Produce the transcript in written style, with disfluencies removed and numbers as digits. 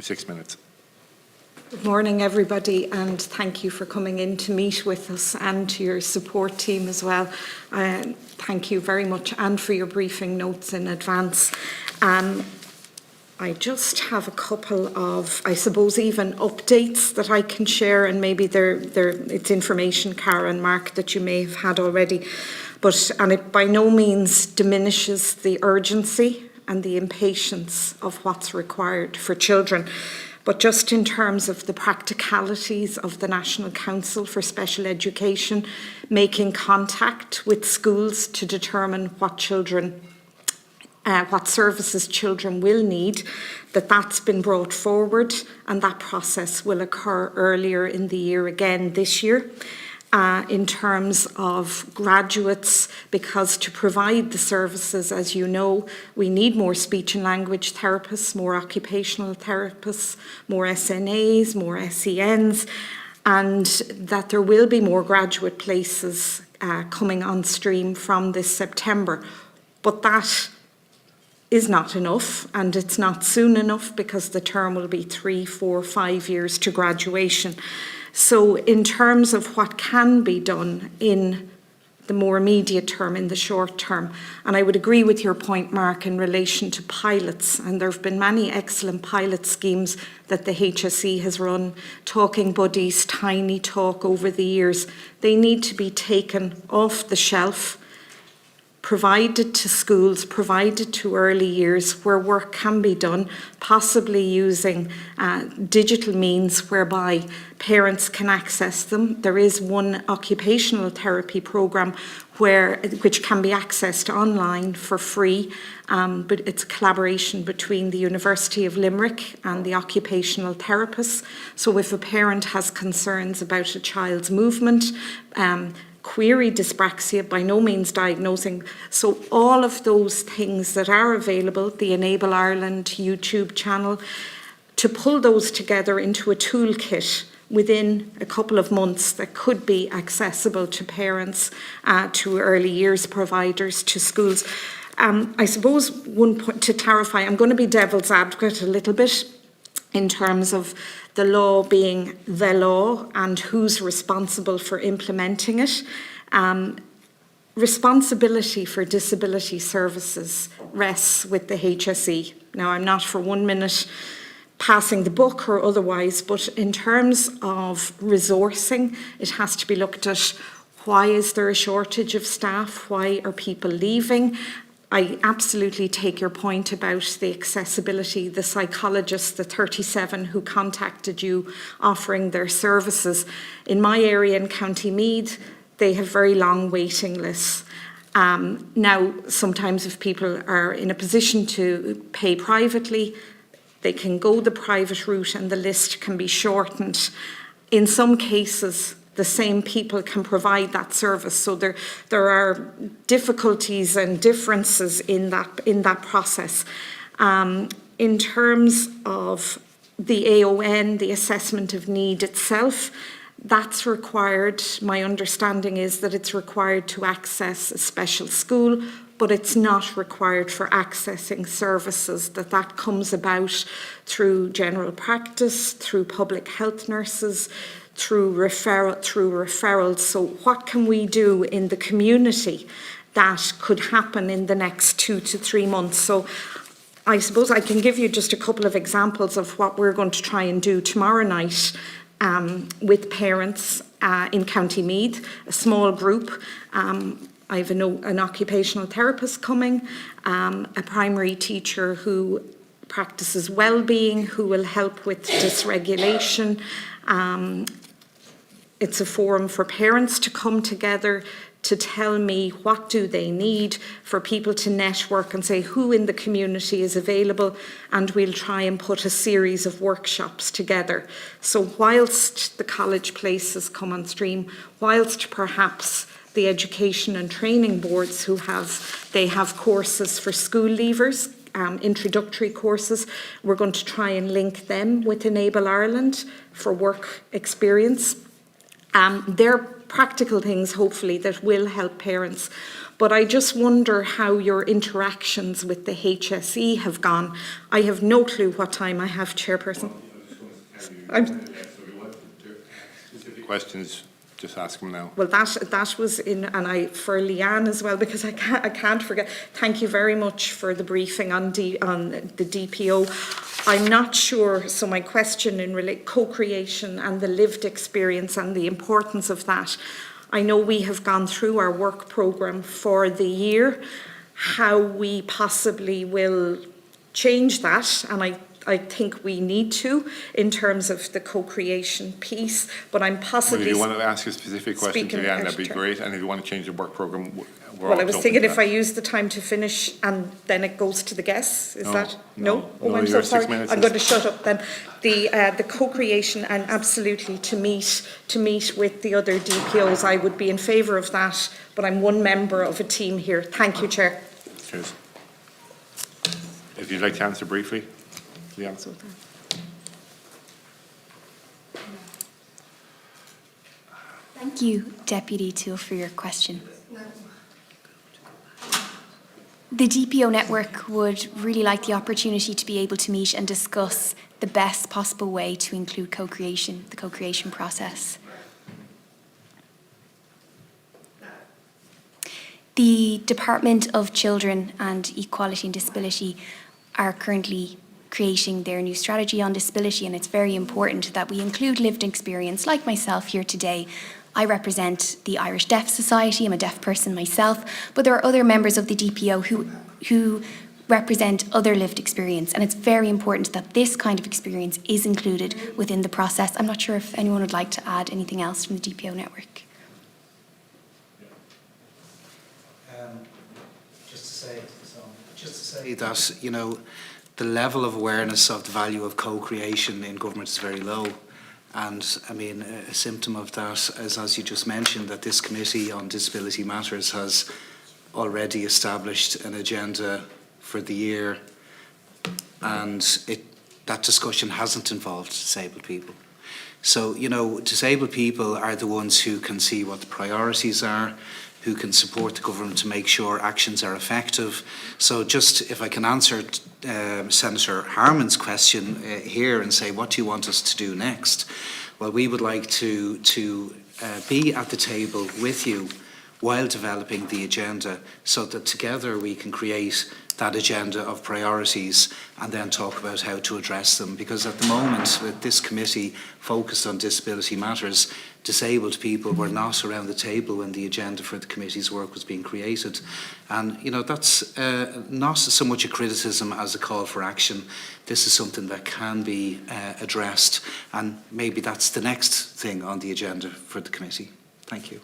6 minutes. Good morning, everybody, and thank you for coming in to meet with us and to your support team as well. Thank you very much, and for your briefing notes in advance. I just have a couple of, I suppose, even updates that I can share, and maybe it's information, Cara and Mark, that you may have had already, and it by no means diminishes the urgency and the impatience of what's required for children. But just in terms of the practicalities of the National Council for Special Education, making contact with schools to determine what services children will need, that's been brought forward, and that process will occur earlier in the year again this year. In terms of graduates, because to provide the services, as you know, we need more speech and language therapists, more occupational therapists, more SNAs, more SENs, and that there will be more graduate places coming on stream from this September. But that is not enough, and it's not soon enough, because the term will be 3, 4, 5 years to graduation. So in terms of what can be done in the more immediate term, in the short term, and I would agree with your point, Mark, in relation to pilots, and there have been many excellent pilot schemes that the HSE has run, Talking Buddies, Tiny Talk, over the years. They need to be taken off the shelf, provided to schools, provided to early years where work can be done, possibly using digital means whereby parents can access them. There is one occupational therapy programme which can be accessed online for free, but it's a collaboration between the University of Limerick and the occupational therapists. So if a parent has concerns about a child's movement, query dyspraxia, by no means diagnosing. So all of those things that are available, the Enable Ireland YouTube channel, to pull those together into a toolkit within a couple of months that could be accessible to parents, to early years providers, to schools. I suppose one point to clarify, I'm going to be devil's advocate a little bit in terms of the law being the law and who's responsible for implementing it. Responsibility for disability services rests with the HSE. Now, I'm not for 1 minute passing the buck or otherwise, but in terms of resourcing, it has to be looked at. Why is there a shortage of staff? Why are people leaving? I absolutely take your point about the accessibility, the psychologists, the 37 who contacted you offering their services. In my area in County Meath, they have very long waiting lists. Now, sometimes if people are in a position to pay privately, they can go the private route and the list can be shortened. In some cases, the same people can provide that service. So there are difficulties and differences in that process. In terms of the AON, the assessment of need itself, that's required. My understanding is that it's required to access a special school, but it's not required for accessing services, that comes about through general practice, through public health nurses, through referrals. So what can we do in the community that could happen in the next 2 to 3 months? So I suppose I can give you just a couple of examples of what we're going to try and do tomorrow night with parents in County Meath, a small group. I have an occupational therapist coming, a primary teacher who practices well-being, who will help with dysregulation. It's a forum for parents to come together to tell me what do they need, for people to network and say who in the community is available, and we'll try and put a series of workshops together. So whilst the college places come on stream, whilst perhaps the education and training boards they have courses for school leavers, introductory courses, we're going to try and link them with Enable Ireland for work experience. They're practical things, hopefully, that will help parents. But I just wonder how your interactions with the HSE have gone. I have no clue what time I have, Chairperson. Questions, just ask them now. Well, that was in, and for Leanne as well, because I can't forget. Thank you very much for the briefing on the DPO. I'm not sure, so my question in co-creation and the lived experience and the importance of that. I know we have gone through our work programme for the year, how we possibly will change that, and I think we need to in terms of the co-creation piece, but I'm possibly... Well, if you want to ask a specific question to Leanne, that'd be great, and if you want to change the work programme, well, I was thinking if I use the time to finish and then it goes to the guests, is that? No? Oh, I'm so sorry. I'm going to shut up then. The co-creation and absolutely to meet with the other DPOs, I would be in favour of that, but I'm one member of a team here. Thank you, Chair. Cheers. If you'd like to answer briefly, Leanne. Thank you, Deputy Toole, for your question. The DPO network would really like the opportunity to be able to meet and discuss the best possible way to include co-creation, the co-creation process. The Department of Children and Equality and Disability are currently creating their new strategy on disability, and it's very important that we include lived experience, like myself here today. I represent the Irish Deaf Society. I'm a deaf person myself, but there are other members of the DPO who represent other lived experience, and it's very important that this kind of experience is included within the process. I'm not sure if anyone would like to add anything else from the DPO network. Just to say that, you know, the level of awareness of the value of co-creation in government is very low. And I mean, a symptom of that is, as you just mentioned, that this Committee on Disability Matters has already established an agenda for the year, and that discussion hasn't involved disabled people. So, you know, disabled people are the ones who can see what the priorities are, who can support the government to make sure actions are effective. So just, if I can answer Senator Harman's question here and say, what do you want us to do next? Well, we would like to be at the table with you while developing the agenda, so that together we can create that agenda of priorities and then talk about how to address them. Because at the moment, with this committee focused on disability matters, disabled people were not around the table when the agenda for the committee's work was being created. And, you know, that's not so much a criticism as a call for action. This is something that can be addressed, and maybe that's the next thing on the agenda for the committee. Thank you.